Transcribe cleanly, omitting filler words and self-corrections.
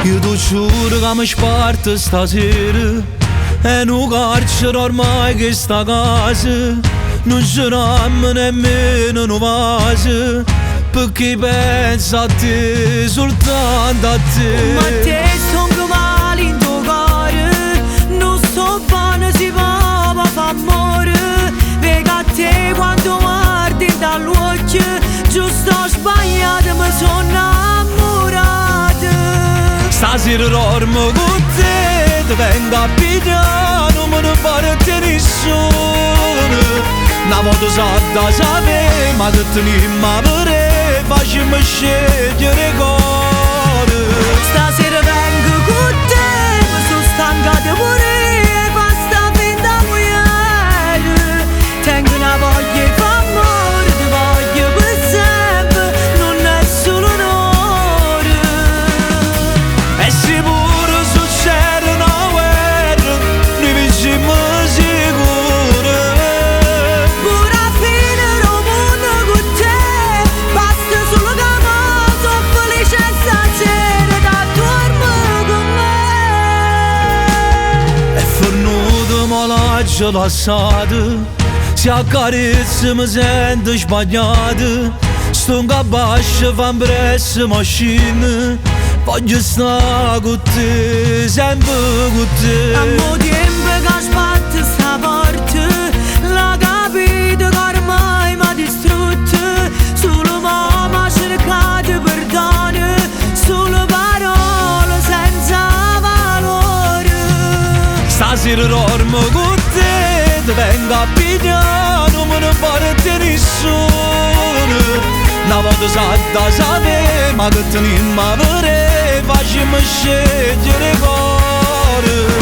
Io ti giuro che mi sparto stasera e non carcere ormai che sta casa. Non c'eravamo nemmeno una vase, perché pensa a te, soltanto a te. Ma te sono male in tuo cuore, non sto bene si va ma fa amore. Vedi a te quando guardi dall'occhio, giusto o sbagliato mi sono innamorata. Stasera dormo con te, ti vengo a pigliare, non me ne parte nessuno. Una volta so da sapere, ma che tenim a vedere, facciamo scegliere cuore. Stasera vengo con te, mi sono stanca di morire, basta finta muoiere. Tengo una voglia di amore, ti voglio per sempre, non è solo un'ora. E se pure succede una guerra, noi vinciamo sicuro. Pure a finire un mondo con te, basta solo che mi sono felice stasera da dormire con me. E fornuto ma l'ho lasciato, se accarezza mi sento sbagliato. Sto in cabascia, fa impressa macchina, voglio stare con te, sempre con te. A mo' tempo che sbatte sta porta, la capito che ormai m'ha distrutto. Solo mamma ha cercato perdono, solo parole senza valore. Stasera dormo con te, ti vengo a pigliare, non me ne parte nessuno. Una volta so da sapere, ma che tenim a vedere, facciamo scegliere cuore.